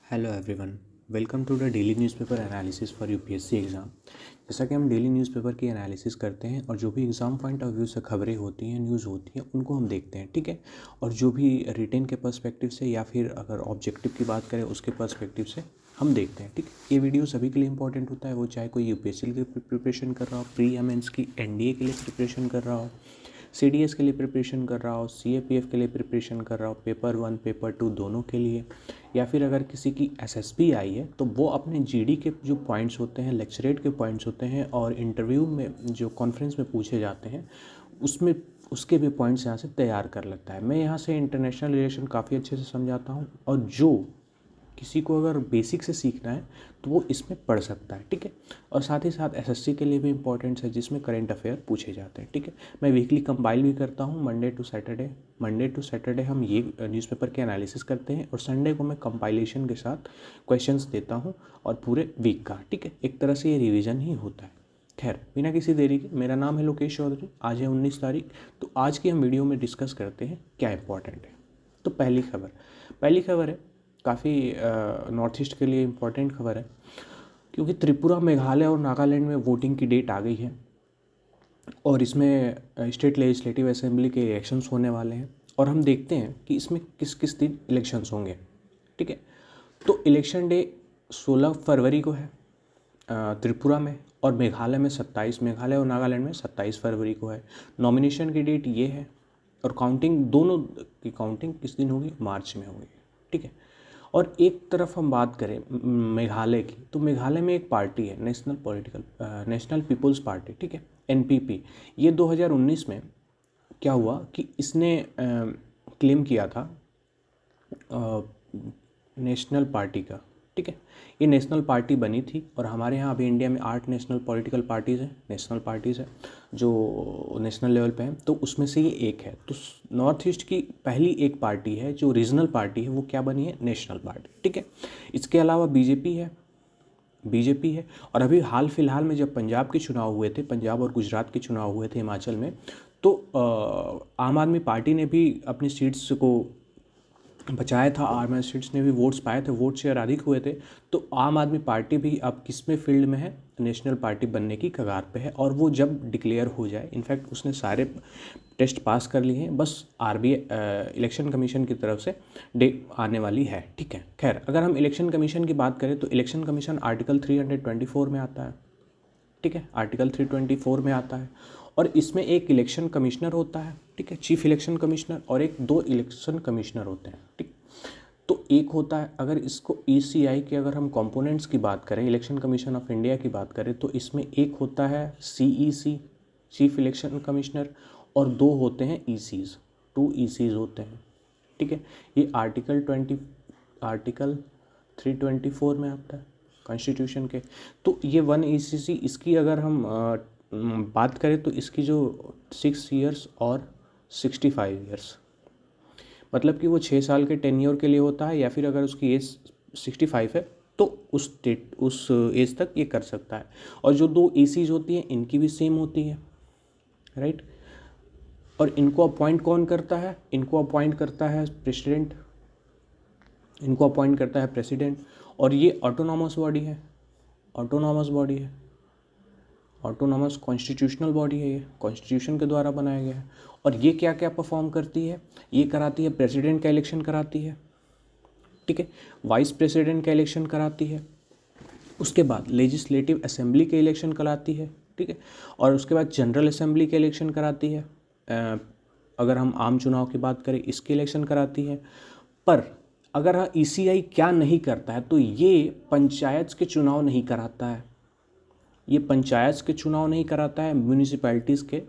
Hello everyone, welcome to the daily newspaper analysis for UPSC exam. जैसा कि हम daily newspaper की analysis करते हैं और जो भी एग्ज़ाम पॉइंट ऑफ व्यू से खबरें होती हैं, न्यूज़ होती हैं, उनको हम देखते हैं, ठीक है। और जो भी रिटेन के पर्सपेक्टिव से या फिर अगर ऑब्जेक्टिव की बात करें उसके पर्सपेक्टिव से हम देखते हैं, ठीक है। ये वीडियो सभी के लिए इंपॉर्टेंट होता है, वो चाहे कोई यूपीएससी के लिए प्रिपरेशन कर रहा हो, प्री एमेंस की एनडीए के लिए प्रिपरेशन कर रहा हो, सीडीएस के लिए प्रिपरेशन कर रहा हो, सीएपीएफ के लिए प्रिपरेशन कर रहा हो, पेपर 1 पेपर 2 दोनों के लिए, या फिर अगर किसी की एसएसबी आई है तो वो अपने जीडी के जो पॉइंट्स होते हैं, लेक्चरेट के पॉइंट्स होते हैं और इंटरव्यू में जो कॉन्फ्रेंस में पूछे जाते हैं उसमें उसके भी पॉइंट्स यहाँ से तैयार कर लगता है। मैं यहाँ से इंटरनेशनल रिलेशन काफ़ी अच्छे से समझाता हूँ और जो किसी को अगर बेसिक से सीखना है तो वो इसमें पढ़ सकता है, ठीक है। और साथ ही साथ एसएससी के लिए भी इंपॉर्टेंट्स है जिसमें करंट अफेयर पूछे जाते हैं, ठीक है। मैं वीकली कंपाइल भी करता हूँ मंडे टू सैटरडे हम ये न्यूज़पेपर के एनालिसिस करते हैं और संडे को मैं कंपाइलेशन के साथ क्वेश्चंस देता हूँ और पूरे वीक का, ठीक है। एक तरह से ये रिविज़न ही होता है। खैर, बिना किसी देरी के, मेरा नाम है लोकेश चौधरी। आज है 19 तारीख। तो आज की हम वीडियो में डिस्कस करते हैं क्या इंपॉर्टेंट है। तो पहली खबर है, काफ़ी नॉर्थ ईस्ट के लिए इम्पॉर्टेंट खबर है क्योंकि त्रिपुरा, मेघालय और नागालैंड में वोटिंग की डेट आ गई है और इसमें स्टेट लेजिस्लेटिव असेंबली के इलेक्शंस होने वाले हैं और हम देखते हैं कि इसमें किस किस दिन इलेक्शंस होंगे, ठीक है। तो इलेक्शन डे 16 फरवरी को है त्रिपुरा में, और मेघालय में 27, मेघालय और नागालैंड में 27 फरवरी को है। नॉमिनेशन की डेट ये है और काउंटिंग, दोनों की काउंटिंग किस दिन होगी? मार्च में होगी, ठीक है। और एक तरफ हम बात करें मेघालय की, तो मेघालय में एक पार्टी है, नेशनल पीपल्स पार्टी, ठीक है, एनपीपी। ये 2019 में क्या हुआ कि इसने क्लेम किया था नेशनल पार्टी का, ठीक है। ये नेशनल पार्टी बनी थी और हमारे यहाँ अभी इंडिया में 8 नेशनल पॉलिटिकल पार्टीज़ हैं, नेशनल पार्टीज़ हैं जो नेशनल लेवल पे हैं। तो उसमें से ये एक है। तो नॉर्थ ईस्ट की पहली एक पार्टी है जो रीजनल पार्टी है, वो क्या बनी है? नेशनल पार्टी, ठीक है। इसके अलावा बीजेपी है। और अभी हाल फिलहाल में जब पंजाब के चुनाव हुए थे, पंजाब और गुजरात के चुनाव हुए थे हिमाचल में, तो आम आदमी पार्टी ने भी अपनी सीट्स को बचाया था। आम आदमी सीट्स ने भी वोट्स पाए थे, वोट शेयर अधिक हुए थे। तो आम आदमी पार्टी भी अब किस में फील्ड में है? नेशनल पार्टी बनने की कगार पे है। और वो जब डिक्लेयर हो जाए, इनफैक्ट उसने सारे टेस्ट पास कर लिए हैं, बस आरबीआई इलेक्शन कमीशन की तरफ से डेट आने वाली है, ठीक है। खैर, अगर हम इलेक्शन कमीशन की बात करें तो इलेक्शन कमीशन आर्टिकल 324 में आता है, ठीक है, आर्टिकल 324 में आता है। और इसमें एक इलेक्शन कमिश्नर होता है, ठीक है, चीफ इलेक्शन कमिश्नर, और दो इलेक्शन कमिश्नर होते हैं, ठीक। तो एक होता है, अगर इसको ईसीआई के अगर हम कंपोनेंट्स की बात करें, इलेक्शन कमीशन ऑफ इंडिया की बात करें, तो इसमें एक होता है सीईसी, चीफ इलेक्शन कमिश्नर, और दो होते हैं ईसीज, 2 ईसीज होते हैं, ठीक है। ये आर्टिकल 324 में आता है कॉन्स्टिट्यूशन के। तो ये 1 ईसीसी, इसकी अगर हम बात करें तो इसकी जो 6 ईयर्स और 65 ईयर्स, मतलब कि वो 6 साल के टेन्योर के लिए होता है, या फिर अगर उसकी एज 65 है तो उस एज तक ये कर सकता है। और जो 2 ईसीज होती हैं इनकी भी सेम होती है, राइट। और इनको अपॉइंट कौन करता है? इनको अपॉइंट करता है प्रेसिडेंट। और ये ऑटोनॉमस कॉन्स्टिट्यूशनल बॉडी है, ये कॉन्स्टिट्यूशन के द्वारा बनाया गया है। और ये क्या क्या परफॉर्म करती है? ये कराती है प्रेसिडेंट का इलेक्शन कराती है, ठीक है, वाइस प्रेसिडेंट का इलेक्शन कराती है, उसके बाद लेजिस्लेटिव असेंबली के इलेक्शन कराती है, ठीक है, और उसके बाद जनरल असेंबली के इलेक्शन कराती है। अगर हम आम चुनाव की बात करें, इसके इलेक्शन कराती है। पर अगर ईसीआई क्या नहीं करता है, तो ये पंचायत के चुनाव नहीं कराता है, म्यूनिसिपैलिटीज़ के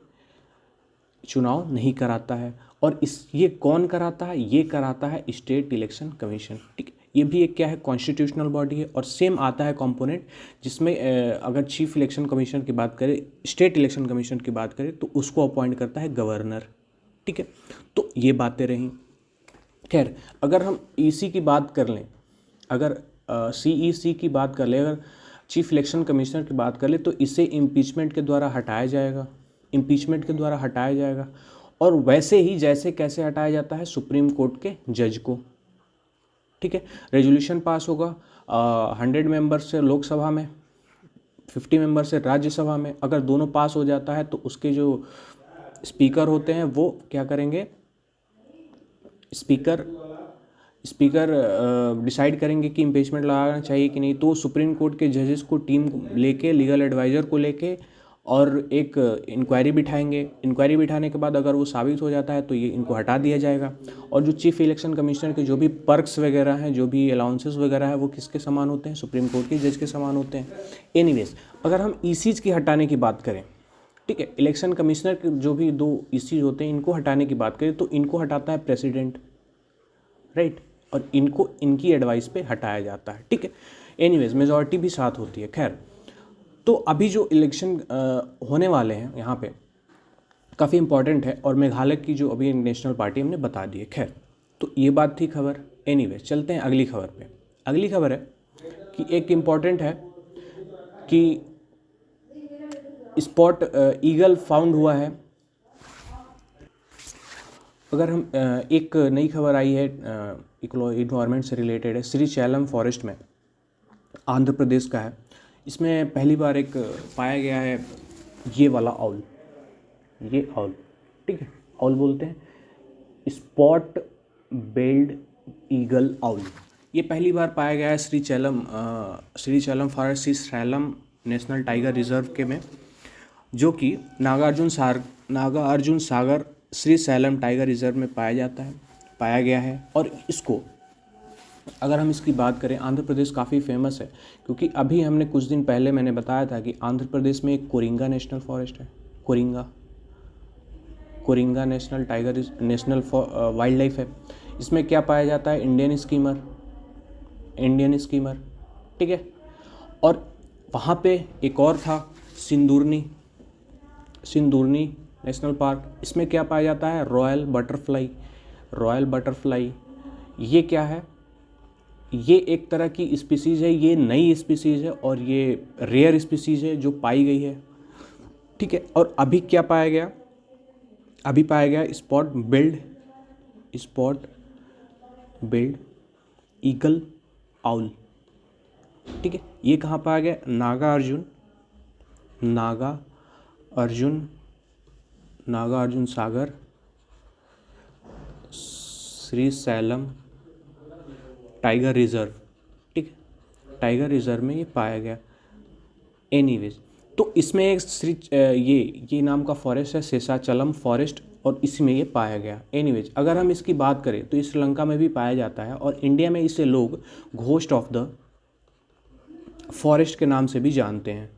चुनाव नहीं कराता है। और ये कौन कराता है? ये कराता है स्टेट इलेक्शन कमीशन, ठीक है। ये भी एक क्या है? कॉन्स्टिट्यूशनल बॉडी है। और सेम आता है कंपोनेंट, जिसमें अगर चीफ इलेक्शन कमीशन की बात करें, स्टेट इलेक्शन कमीशन की बात करें, तो उसको अपॉइंट करता है गवर्नर, ठीक है। तो ये बातें रहीं। खैर, अगर हम ईसी की बात कर लें, अगर सीईसी की बात कर लें, अगर चीफ इलेक्शन कमिश्नर की बात कर ले, तो इसे इम्पीचमेंट के द्वारा हटाया जाएगा। और वैसे ही जैसे कैसे हटाया जाता है? सुप्रीम कोर्ट के जज को, ठीक है। रेजोल्यूशन पास होगा 100 मेंबर से लोकसभा में, 50 मेंबर से राज्यसभा में। अगर दोनों पास हो जाता है तो उसके जो स्पीकर होते हैं वो क्या करेंगे, स्पीकर डिसाइड करेंगे कि इम्पीचमेंट लगाना चाहिए कि नहीं। तो सुप्रीम कोर्ट के जजेस को टीम लेके, लीगल एडवाइज़र को लेके और एक इंक्वायरी बिठाएंगे। इंक्वायरी बिठाने के बाद अगर वो साबित हो जाता है तो ये इनको हटा दिया जाएगा। और जो चीफ इलेक्शन कमिश्नर के जो भी पर्क्स वगैरह हैं, जो भी अलाउंसेस वगैरह है, वो किसके समान होते हैं, सुप्रीम कोर्ट के जज के समान होते हैं। एनीवेज, अगर हम ईसीज की हटाने की बात करें, ठीक है, इलेक्शन कमिश्नर के जो भी 2 ईसीज होते हैं इनको हटाने की बात करें तो इनको हटाता है प्रेसिडेंट, राइट, और इनको इनकी एडवाइस पे हटाया जाता है, ठीक है। एनीवेज, मेजॉरिटी भी साथ होती है। खैर, तो अभी जो इलेक्शन होने वाले हैं यहाँ पे काफ़ी इंपॉर्टेंट है, और मेघालय की जो अभी नेशनल पार्टी हमने बता दी है। खैर, तो ये बात थी खबर। एनीवेज, चलते हैं अगली खबर पे। अगली खबर है कि एक इम्पॉर्टेंट है कि स्पॉट ईगल फाउंड हुआ है। अगर हम एक नई खबर आई है, इन्वायरमेंट से रिलेटेड है, श्रीशैलम फॉरेस्ट में, आंध्र प्रदेश का है। इसमें पहली बार एक पाया गया है ये वाला आउल, ये आउल, ठीक है, आउल बोलते हैं, स्पॉट बिल्ड ईगल आउल। ये पहली बार पाया गया है Srisailam forest, Srisailam national tiger reserve के में, जो कि नागार्जुन सागर श्रीशैलम टाइगर रिजर्व में पाया गया है। और इसको अगर हम इसकी बात करें, आंध्र प्रदेश काफ़ी फेमस है, क्योंकि अभी हमने कुछ दिन पहले मैंने बताया था कि आंध्र प्रदेश में एक कोरिंगा नेशनल फॉरेस्ट है। कोरिंगा नेशनल वाइल्ड लाइफ है। इसमें क्या पाया जाता है, इंडियन स्कीमर, ठीक है। और वहाँ पे एक और था सिंदूरनी नेशनल पार्क। इसमें क्या पाया जाता है, रॉयल बटरफ्लाई। ये क्या है, ये एक तरह की स्पीसीज़ है, ये नई स्पीसीज़ है और ये रेयर स्पीसीज़ है जो पाई गई है, ठीक है। और अभी क्या पाया गया, अभी पाया गया स्पॉट बिल्ड ईगल आउल, ठीक है। ये कहाँ पाया गया, नागा अर्जुन सागर श्रीशैलम टाइगर रिजर्व, ठीक है, टाइगर रिजर्व में ये पाया गया। एनीवेज, तो इसमें एक ये नाम का फॉरेस्ट है, शेषाचलम फॉरेस्ट, और इसमें ये पाया गया। एनीवेज, अगर हम इसकी बात करें तो ये श्रीलंका में भी पाया जाता है, और इंडिया में इसे लोग घोस्ट ऑफ द फॉरेस्ट के नाम से भी जानते हैं,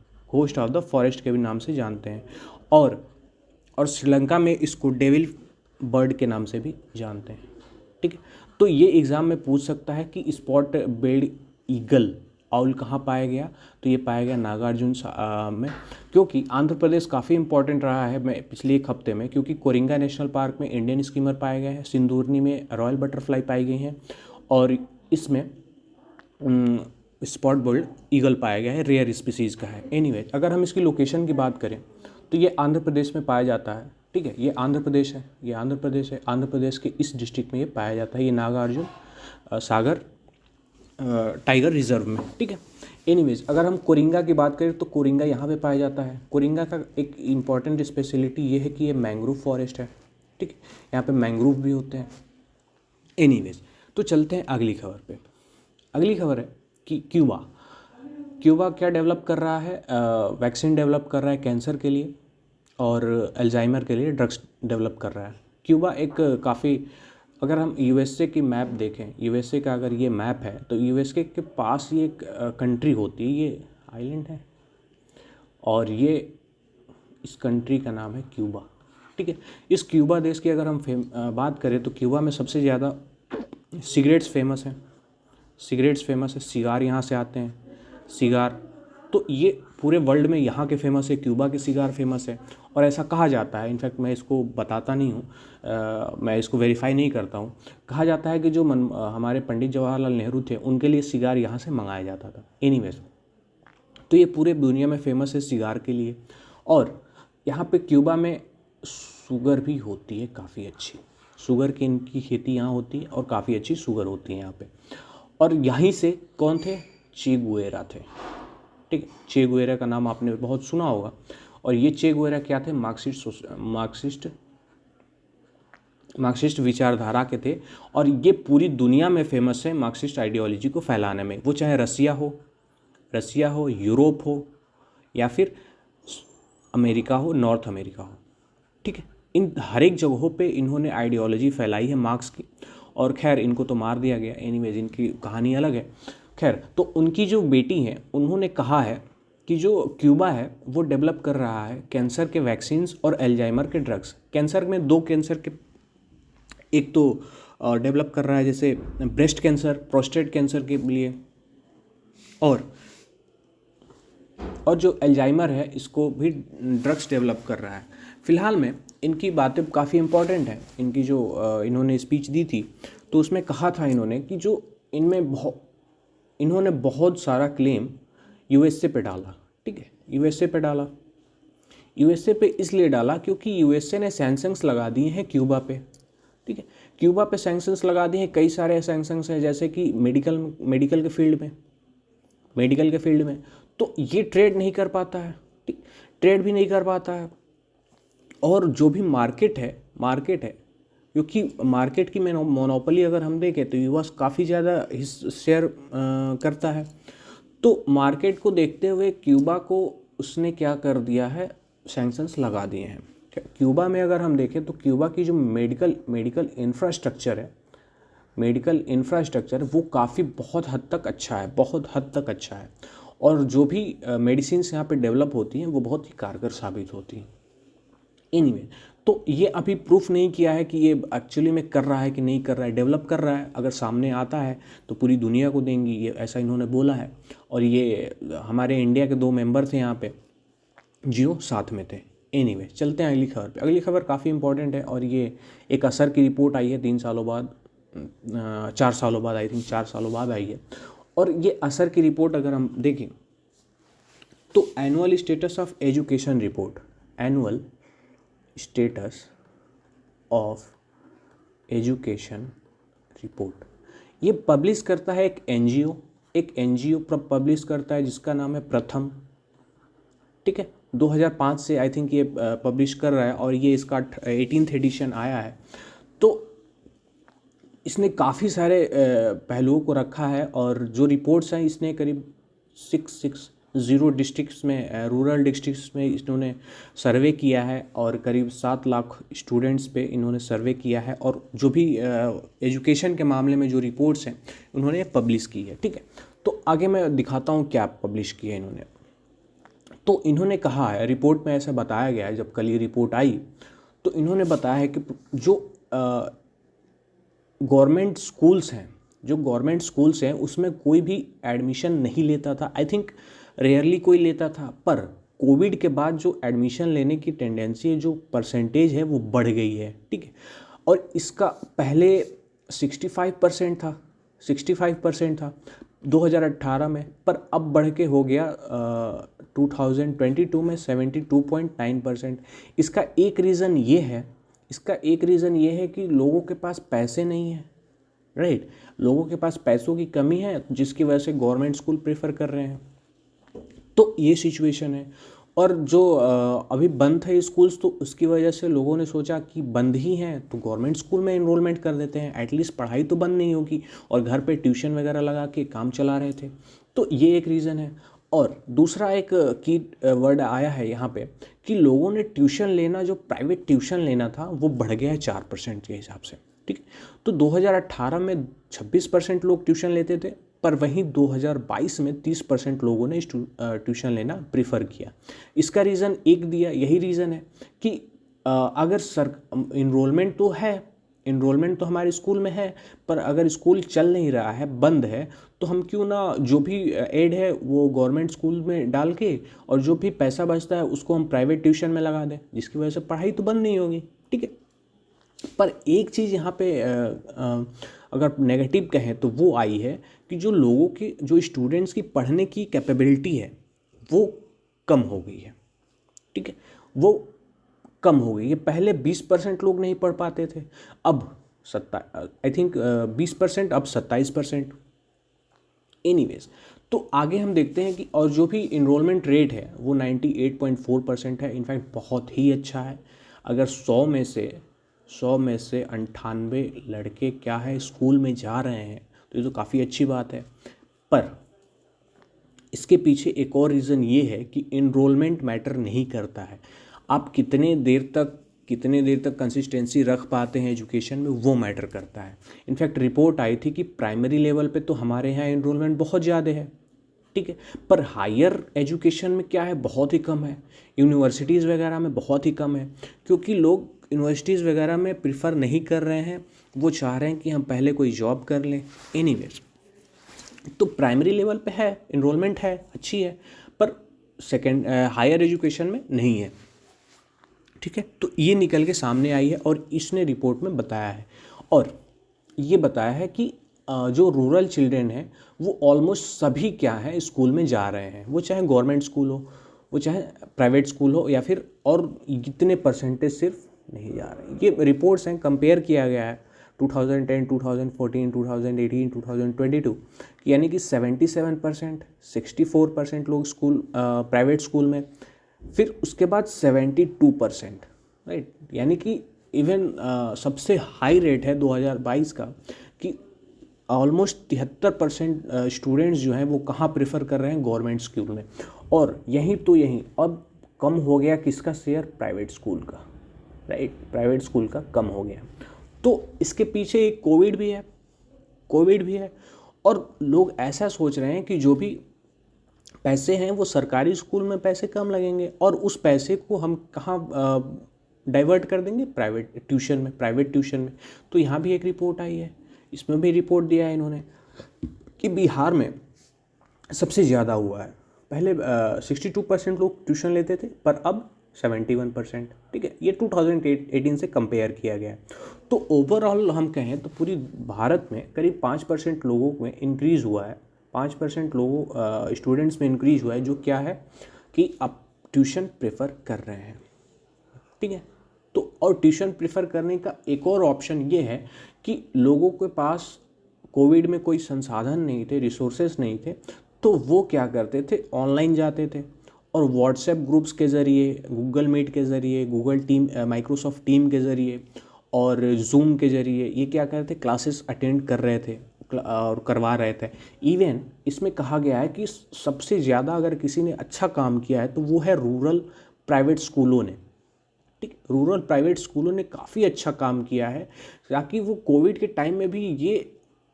और श्रीलंका में इसको डेविल बर्ड के नाम से भी जानते हैं, ठीक है। तो ये एग्ज़ाम में पूछ सकता है कि स्पॉट बिल्ड ईगल आउल कहाँ पाया गया, तो ये पाया गया नागार्जुन में। क्योंकि आंध्र प्रदेश काफ़ी इंपॉर्टेंट रहा है मैं पिछले एक हफ्ते में, क्योंकि कोरिंगा नेशनल पार्क में इंडियन स्कीमर पाए गए हैं, सिंदूरनी में रॉयल बटरफ्लाई पाई गई हैं, और इसमें स्पॉट बिल्ड ईगल पाया गया है, रेयर स्पीसीज़ का है। एनीवेज, अगर हम इसकी लोकेशन की बात करें तो ये आंध्र प्रदेश में पाया जाता है, ठीक है। ये आंध्र प्रदेश है, आंध्र प्रदेश के इस डिस्ट्रिक्ट में ये पाया जाता है, ये नागार्जुन सागर टाइगर रिजर्व में, ठीक है। एनीवेज, अगर हम कोरिंगा की बात करें तो कोरिंगा यहाँ पे पाया जाता है। कोरिंगा का एक इम्पॉर्टेंट स्पेशलिटी ये है कि ये मैंग्रोव फॉरेस्ट है, ठीक है, यहाँ पे मैंग्रोव भी होते हैं। एनीवेज, तो चलते हैं अगली खबर पे। अगली खबर है कि क्यूबा क्या डेवलप कर रहा है, वैक्सीन डेवलप कर रहा है कैंसर के लिए, और अल्जाइमर के लिए ड्रग्स डेवलप कर रहा है। क्यूबा एक काफ़ी, अगर हम यूएसए की मैप देखें, यूएसए का अगर ये मैप है तो यूएसए के पास ये एक कंट्री होती है, ये आइलैंड है, और ये इस कंट्री का नाम है क्यूबा, ठीक है। इस क्यूबा देश की अगर हम बात करें तो क्यूबा में सबसे ज़्यादा सिगरेट्स फेमस है, सिगार यहाँ से आते हैं, सिगार। तो ये पूरे वर्ल्ड में यहाँ के फेमस है, क्यूबा के सिगार फेमस है, और ऐसा कहा जाता है, इनफैक्ट मैं इसको बताता नहीं हूँ, मैं इसको वेरीफाई नहीं करता हूँ, कहा जाता है कि जो हमारे पंडित जवाहरलाल नेहरू थे उनके लिए सिगार यहाँ से मंगाया जाता था। एनीवेज, तो ये पूरे दुनिया में फेमस है सिगार के लिए, और यहाँ पे क्यूबा में शुगर भी होती है काफ़ी अच्छी, शुगर की इनकी खेती यहाँ होती है और काफ़ी अच्छी शुगर होती है यहाँ पे। और यहीं से कौन थे, चे गुवेरा थे। ठीक है, चे गुवेरा का नाम आपने बहुत सुना होगा। और ये चे गुवेरा क्या थे, मार्क्सिस्ट विचारधारा के थे। और ये पूरी दुनिया में फेमस है मार्क्सिस्ट आइडियोलॉजी को फैलाने में, वो चाहे रसिया हो, यूरोप हो, या फिर अमेरिका हो, नॉर्थ अमेरिका हो। ठीक है, इन हर एक जगहों पे इन्होंने आइडियोलॉजी फैलाई है मार्क्स की। और खैर इनको तो मार दिया गया, एनीवेज इनकी कहानी अलग है। खैर, तो उनकी जो बेटी हैं उन्होंने कहा है कि जो क्यूबा है वो डेवलप कर रहा है कैंसर के वैक्सीन्स और एल्जाइमर के ड्रग्स। कैंसर में 2 कैंसर के, एक तो डेवलप कर रहा है जैसे ब्रेस्ट कैंसर, प्रोस्टेट कैंसर के लिए, और जो एल्जाइमर है इसको भी ड्रग्स डेवलप कर रहा है। फिलहाल में इनकी बातें काफ़ी इंपॉर्टेंट हैं। इनकी जो इन्होंने स्पीच दी थी तो उसमें कहा था इन्होंने कि जो इन्होंने बहुत सारा क्लेम यूएसए पे डाला। ठीक है, यूएसए पे डाला, यूएसए पे इसलिए डाला क्योंकि यूएसए ने सैंक्शंस लगा दिए हैं क्यूबा पे। ठीक है, क्यूबा पे सैंक्शंस लगा दिए हैं, कई सारे सैंक्शंस हैं जैसे कि मेडिकल के फील्ड में तो ये ट्रेड नहीं कर पाता है। ठीक, ट्रेड भी नहीं कर पाता है। और जो भी मार्केट है क्योंकि मार्केट की मोनोपोली अगर हम देखें तो यूएस काफ़ी ज़्यादा शेयर करता है। तो मार्केट को देखते हुए क्यूबा को उसने क्या कर दिया है, सैंक्शंस लगा दिए हैं। क्यूबा में अगर हम देखें तो क्यूबा की जो मेडिकल इंफ्रास्ट्रक्चर वो काफ़ी बहुत हद तक अच्छा है। और जो भी मेडिसिन्स यहाँ पे डेवलप होती हैं वो बहुत ही कारगर साबित होती हैं। एनीवे, तो ये अभी प्रूफ नहीं किया है कि ये एक्चुअली में कर रहा है कि नहीं कर रहा है, डेवलप कर रहा है। अगर सामने आता है तो पूरी दुनिया को देंगी, ये ऐसा इन्होंने बोला है। और ये हमारे इंडिया के 2 मेंबर थे यहाँ पे जो साथ में थे। एनीवे, चलते हैं अगली खबर पे। अगली खबर काफ़ी इंपॉर्टेंट है और ये एक असर की रिपोर्ट आई है 3 सालों बाद, 4 सालों बाद, आई थिंक 4 सालों बाद आई है। और ये असर की रिपोर्ट अगर हम देखें तो annual status of education report, annual status of education report, ये पब्लिश करता है एक एनजीओ पब्लिश करता है जिसका नाम है प्रथम। ठीक है, 2005 से आई थिंक ये पब्लिश कर रहा है और ये इसका 18th एडिशन आया है। तो इसने काफ़ी सारे पहलुओं को रखा है और जो रिपोर्ट्स हैं इसने करीब 660 डिस्ट्रिक्ट्स में, रूरल डिस्ट्रिक्ट्स में इन्होंने सर्वे किया है और करीब 7 लाख स्टूडेंट्स पे इन्होंने सर्वे किया है। और जो भी एजुकेशन के मामले में जो रिपोर्ट्स हैं उन्होंने पब्लिश की है। ठीक है, तो आगे मैं दिखाता हूँ क्या पब्लिश किया है इन्होंने। तो इन्होंने कहा है, रिपोर्ट में ऐसा बताया गया है, जब कल ये रिपोर्ट आई तो इन्होंने बताया है कि जो गवर्नमेंट स्कूल्स हैं उसमें कोई भी एडमिशन नहीं लेता था। आई थिंक रेयरली कोई लेता था, पर कोविड के बाद जो एडमिशन लेने की टेंडेंसी है, जो परसेंटेज है वो बढ़ गई है। ठीक है, और इसका पहले 65% था 2018 में, पर अब बढ़ के हो गया 2022 में 72.9%। इसका एक रीज़न ये है कि लोगों के पास पैसे नहीं है। राइट, लोगों के पास पैसों की कमी है जिसकी वजह से गवर्नमेंट स्कूल प्रेफर कर रहे हैं। तो ये सिचुएशन है। और जो अभी बंद थे स्कूल्स तो उसकी वजह से लोगों ने सोचा कि बंद ही हैं तो गवर्नमेंट स्कूल में इनरोलमेंट कर देते हैं, एटलीस्ट पढ़ाई तो बंद नहीं होगी। और घर पे ट्यूशन वगैरह लगा के काम चला रहे थे। तो ये एक रीज़न है। और दूसरा एक की वर्ड आया है यहाँ पे कि लोगों ने ट्यूशन लेना, जो प्राइवेट ट्यूशन लेना था वो बढ़ गया है 4% के हिसाब से। ठीक है, तो 2018 में 26% लोग ट्यूशन लेते थे, पर वहीं 2022 में 30% लोगों ने ट्यूशन लेना प्रीफर किया। इसका रीज़न एक दिया, यही रीज़न है कि अगर इनरोलमेंट तो हमारे स्कूल में है, पर अगर स्कूल चल नहीं रहा है, बंद है, तो हम क्यों ना जो भी एड है वो गवर्नमेंट स्कूल में डाल के और जो भी पैसा बचता है उसको हम प्राइवेट ट्यूशन में लगा दें, जिसकी वजह से पढ़ाई तो बंद नहीं होगी। ठीक है, पर एक चीज़ यहाँ पे अगर नेगेटिव कहें तो वो आई है कि जो स्टूडेंट्स की पढ़ने की कैपेबिलिटी है वो कम हो गई है। ठीक है, वो कम हो गई है। पहले 20% लोग नहीं पढ़ पाते थे, अब 20%, अब 27%। एनीवेज, तो आगे हम देखते हैं कि और जो भी इनरोलमेंट रेट है वो 98.4% है, इनफैक्ट बहुत ही अच्छा है। अगर 100 में से 98 लड़के क्या है स्कूल में जा रहे हैं तो ये तो काफ़ी अच्छी बात है। पर इसके पीछे एक और रीज़न ये है कि इनरोलमेंट मैटर नहीं करता है। आप कितने देर तक कंसिस्टेंसी रख पाते हैं एजुकेशन में, वो मैटर करता है। इनफैक्ट रिपोर्ट आई थी कि प्राइमरी लेवल पे तो हमारे यहाँ इनरोलमेंट बहुत ज़्यादा है, ठीक है, पर हायर एजुकेशन में क्या है, बहुत ही कम है। यूनिवर्सिटीज़ वगैरह में बहुत ही कम है, क्योंकि लोग यूनिवर्सिटीज़ वगैरह में प्रिफर नहीं कर रहे हैं, वो चाह रहे हैं कि हम पहले कोई जॉब कर लें। एनीवेज, तो प्राइमरी लेवल पे है, इनरोलमेंट है, अच्छी है, पर सेकेंड हायर एजुकेशन में नहीं है, ठीक है। तो ये निकल के सामने आई है और इसने रिपोर्ट में बताया है, और ये बताया है कि जो रूरल चिल्ड्रेन हैं वो ऑलमोस्ट सभी क्या है स्कूल में जा रहे हैं, वो चाहे गवर्नमेंट स्कूल हो, वो चाहे प्राइवेट स्कूल हो, या फिर और कितने परसेंटेज सिर्फ नहीं जा रहे हैं। ये रिपोर्ट्स हैं, कंपेयर किया गया है 2010, 2014, 2018, 2022, यानी कि 77%, 64% लोग स्कूल प्राइवेट स्कूल में, फिर उसके बाद 72%, राइट, यानी कि इवन सबसे हाई रेट है 2022 का कि ऑलमोस्ट 73% स्टूडेंट्स जो हैं वो कहाँ प्रेफर कर रहे हैं, गवर्नमेंट स्कूल में। और यहीं अब कम हो गया किसका शेयर, प्राइवेट स्कूल का, राइट, प्राइवेट स्कूल का कम हो गया। तो इसके पीछे एक कोविड भी है, और लोग ऐसा सोच रहे हैं कि जो भी पैसे हैं वो सरकारी स्कूल में पैसे कम लगेंगे और उस पैसे को हम कहाँ डाइवर्ट कर देंगे, प्राइवेट ट्यूशन में। तो यहाँ भी एक रिपोर्ट आई है, इसमें भी रिपोर्ट दिया है इन्होंने कि बिहार में सबसे ज़्यादा हुआ है। पहले 62% लोग ट्यूशन लेते थे, पर अब 71%, ठीक है। ये 2018 से कंपेयर किया गया है। तो ओवरऑल हम कहें तो पूरी भारत में करीब 5% लोगों में इंक्रीज़ हुआ है, 5% लोगों स्टूडेंट्स में इंक्रीज़ हुआ है जो क्या है कि अब ट्यूशन प्रेफर कर रहे हैं, ठीक है। तो और ट्यूशन प्रेफर करने का एक और ऑप्शन ये है कि लोगों के पास कोविड में कोई संसाधन नहीं थे, रिसोर्सेज नहीं थे, तो वो क्या करते थे, ऑनलाइन जाते थे और व्हाट्सएप ग्रुप्स के ज़रिए, गूगल मीट के ज़रिए, गूगल टीम, माइक्रोसॉफ्ट टीम के ज़रिए और जूम के ज़रिए ये क्या करते, क्लासेस अटेंड कर रहे थे और करवा रहे थे। इवन इसमें कहा गया है कि सबसे ज़्यादा अगर किसी ने अच्छा काम किया है तो वो है रूरल प्राइवेट स्कूलों ने, ठीक। रूरल प्राइवेट स्कूलों ने काफ़ी अच्छा काम किया है, ताकि वो कोविड के टाइम में भी ये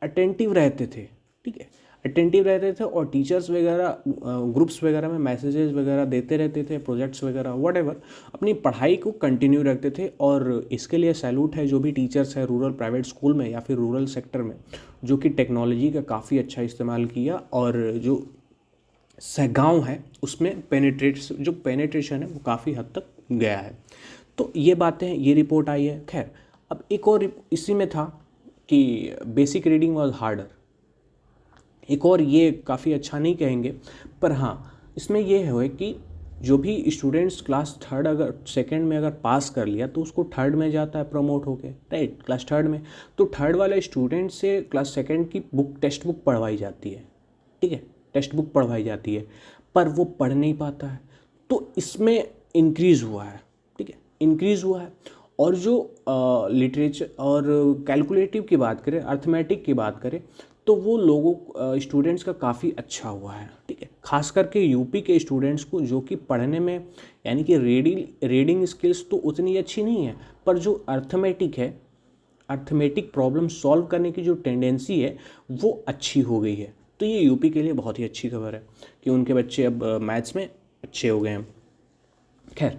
अटेंटिव रहते थे, ठीक है, अटेंटिव रहते थे और टीचर्स वगैरह ग्रुप्स वगैरह में मैसेजेस वगैरह देते रहते थे, प्रोजेक्ट्स वगैरह व्हाटएवर, अपनी पढ़ाई को कंटिन्यू रखते थे। और इसके लिए सैल्यूट है जो भी टीचर्स है रूरल प्राइवेट स्कूल में या फिर रूरल सेक्टर में, जो कि टेक्नोलॉजी का काफ़ी अच्छा इस्तेमाल किया और जो गाँव है उसमें पेनिट्रेशन है वो काफ़ी हद तक गया है। तो ये बातें, ये रिपोर्ट आई है। खैर, अब एक और इसी में था कि बेसिक रीडिंग वाज हार्डर, एक और ये काफ़ी अच्छा नहीं कहेंगे, पर हाँ इसमें ये है कि जो भी स्टूडेंट्स क्लास थर्ड अगर सेकंड में अगर पास कर लिया तो उसको थर्ड में जाता है प्रमोट होके, राइट, क्लास थर्ड में। तो थर्ड वाले स्टूडेंट से क्लास सेकंड की टेक्स्ट बुक पढ़वाई जाती है, ठीक है, टेक्स्ट बुक पढ़वाई जाती है, पर वो पढ़ नहीं पाता है। तो इसमें इंक्रीज़ हुआ है, ठीक है, इंक्रीज़ हुआ है। और जो लिटरेचर और कैलकुलेटिव की बात करें, अर्थमेटिक की बात करें, तो वो लोगों स्टूडेंट्स का काफ़ी अच्छा हुआ है, ठीक है, खास करके यूपी के स्टूडेंट्स को, जो कि पढ़ने में यानी कि रीडिंग स्किल्स तो उतनी अच्छी नहीं है, पर जो अर्थमेटिक प्रॉब्लम सॉल्व करने की जो टेंडेंसी है वो अच्छी हो गई है। तो ये यूपी के लिए बहुत ही अच्छी खबर है कि उनके बच्चे अब मैथ्स में अच्छे हो गए हैं। खैर,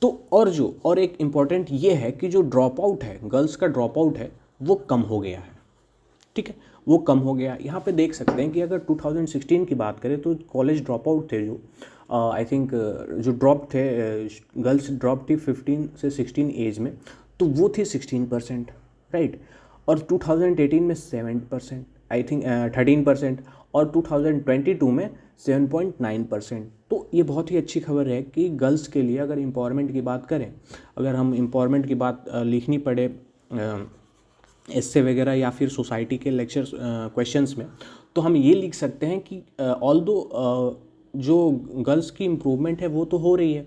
तो और एक इम्पॉर्टेंट ये है कि जो ड्रॉप आउट है, गर्ल्स का ड्रॉप आउट है वो कम हो गया है, ठीक है, वो कम हो गया। यहाँ पे देख सकते हैं कि अगर 2016 की बात करें तो कॉलेज ड्रॉप आउट थे जो आई थिंक जो ड्रॉप थे, गर्ल्स ड्रॉप थी 15 से 16 एज में, तो वो थी 16%, राइट। और 2018 में 7%, आई थिंक 13%, और 2022 में 7.9%। तो ये बहुत ही अच्छी खबर है कि गर्ल्स के लिए अगर एम्पावरमेंट की बात करें, अगर हम एम्पावरमेंट की बात लिखनी पड़े एस्से वगैरह या फिर सोसाइटी के लेक्चर्स क्वेश्चंस में, तो हम ये लिख सकते हैं कि ऑल्दो जो गर्ल्स की इम्प्रूवमेंट है वो तो हो रही है,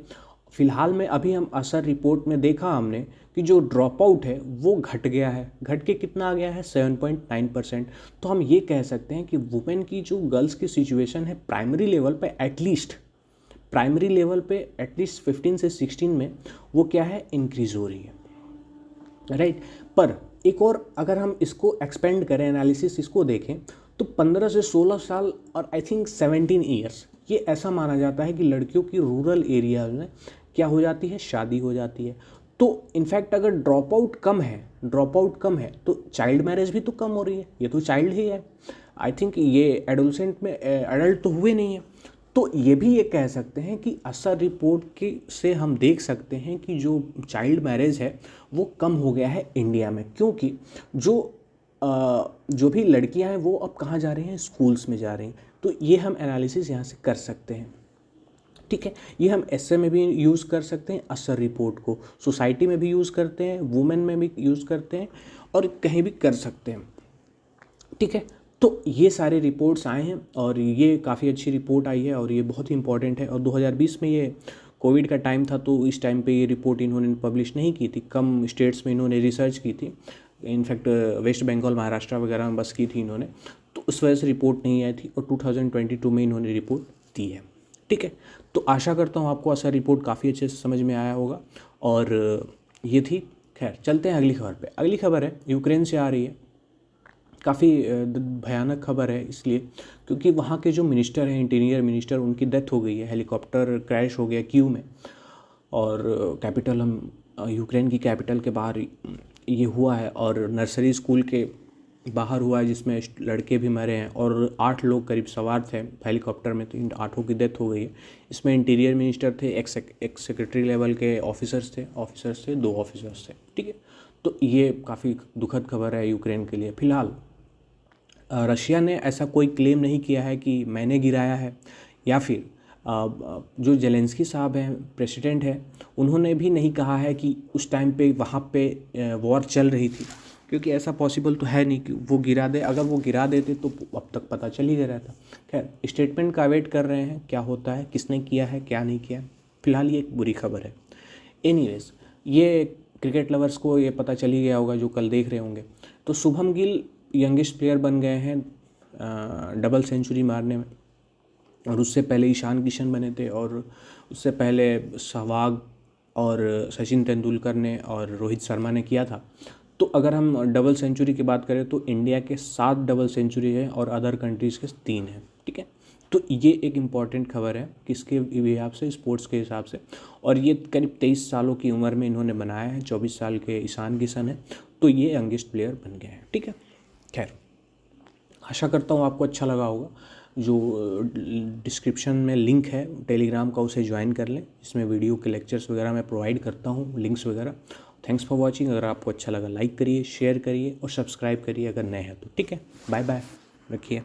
फ़िलहाल में अभी हम असर रिपोर्ट में देखा हमने कि जो ड्रॉप आउट है वो घट गया है, घट के कितना आ गया है 7.9%। तो हम ये कह सकते हैं कि वुमेन की जो गर्ल्स की सिचुएशन है प्राइमरी लेवल पे एटलीस्ट 15 से 16 में वो क्या है इंक्रीज़ हो रही है, राइट। पर एक और अगर हम इसको एक्सपेंड करें, एनालिसिस इसको देखें, तो 15 से 16 साल और आई थिंक 17 ईयर्स ये ऐसा माना जाता है कि लड़कियों की रूरल एरिया में क्या हो जाती है, शादी हो जाती है। तो इनफैक्ट अगर ड्रॉप आउट कम है तो चाइल्ड मैरिज भी तो कम हो रही है, ये तो चाइल्ड ही है। आई थिंक ये एडोलसेंट में एडल्ट तो हुए नहीं है। तो ये भी ये कह सकते हैं कि असर रिपोर्ट के से हम देख सकते हैं कि जो चाइल्ड मैरिज है वो कम हो गया है इंडिया में, क्योंकि जो भी लड़कियां हैं वो अब कहाँ जा रही हैं, स्कूल्स में जा रही हैं। तो ये हम एनालिसिस यहाँ से कर सकते हैं, ठीक है। ये हम एसए में भी यूज़ कर सकते हैं, असर रिपोर्ट को सोसाइटी में भी यूज़ करते हैं, वुमेन में भी यूज़ करते हैं, और कहीं भी कर सकते हैं, ठीक है। तो ये सारे रिपोर्ट्स आए हैं और ये काफ़ी अच्छी रिपोर्ट आई है और ये बहुत ही इंपॉर्टेंट है। और 2020 में ये कोविड का टाइम था, तो इस टाइम पे ये रिपोर्ट इन्होंने पब्लिश नहीं की थी, कम स्टेट्स में इन्होंने रिसर्च की थी, इनफैक्ट वेस्ट बंगाल, महाराष्ट्र वगैरह में बस की थी इन्होंने, तो उस वजह से रिपोर्ट नहीं आई थी और 2022 में इन्होंने रिपोर्ट दी है, ठीक है। तो आशा करता हूँ आपको असर रिपोर्ट काफ़ी अच्छे से समझ में आया होगा। और ये थी, खैर चलते हैं अगली खबर पे। अगली खबर है यूक्रेन से आ रही है, काफ़ी भयानक खबर है इसलिए क्योंकि वहाँ के जो मिनिस्टर हैं, इंटीरियर मिनिस्टर, उनकी डेथ हो गई है, हेलीकॉप्टर क्रैश हो गया कीव में, और कैपिटल हम यूक्रेन की कैपिटल के बाहर ये हुआ है, और नर्सरी स्कूल के बाहर हुआ है जिसमें लड़के भी मरे हैं और 8 लोग करीब सवार थे हेलीकॉप्टर में, तो इन 8 की डेथ हो गई है। इसमें इंटीरियर मिनिस्टर थे, एक सेक्रेटरी लेवल के ऑफिसर्स थे, 2 ऑफिसर्स थे, ठीक है। तो ये काफ़ी दुखद खबर है यूक्रेन के लिए। फिलहाल रशिया ने ऐसा कोई क्लेम नहीं किया है कि मैंने गिराया है, या फिर जो जेलेंस्की साहब हैं, प्रेसिडेंट हैं, उन्होंने भी नहीं कहा है कि उस टाइम पे वहाँ पे वॉर चल रही थी, क्योंकि ऐसा पॉसिबल तो है नहीं कि वो गिरा दे। अगर वो गिरा देते तो अब तक पता चल ही गया रहता। खैर, स्टेटमेंट का वेट कर रहे हैं, क्या होता है, किसने किया है, क्या नहीं किया। फिलहाल ये एक बुरी खबर है। एनीवेज, ये क्रिकेट लवर्स को ये पता चल ही गया होगा जो कल देख रहे होंगे। तो शुभम गिल यंगेस्ट प्लेयर बन गए हैं डबल सेंचुरी मारने में, और उससे पहले ईशान किशन बने थे, और उससे पहले सहवाग और सचिन तेंदुलकर ने और रोहित शर्मा ने किया था। तो अगर हम डबल सेंचुरी की बात करें तो इंडिया के 7 डबल सेंचुरी है और अदर कंट्रीज़ के 3 हैं, ठीक है। तो ये एक इम्पॉर्टेंट खबर है किसके हिसाब से, स्पोर्ट्स के हिसाब से, और ये करीब 23 सालों की उम्र में इन्होंने बनाया है। 24 साल के ईशान किशन है, तो ये यंगेस्ट प्लेयर बन गए हैं, ठीक है। खैर, आशा करता हूँ आपको अच्छा लगा होगा। जो डिस्क्रिप्शन में लिंक है टेलीग्राम का, उसे ज्वाइन कर लें, इसमें वीडियो के लेक्चर्स वगैरह मैं प्रोवाइड करता हूँ, लिंक्स वगैरह। Thanks for watching. अगर आपको अच्छा लगा लाइक करिए, शेयर करिए और सब्सक्राइब करिए अगर नए हैं तो, ठीक है। बाय बाय, रखिए।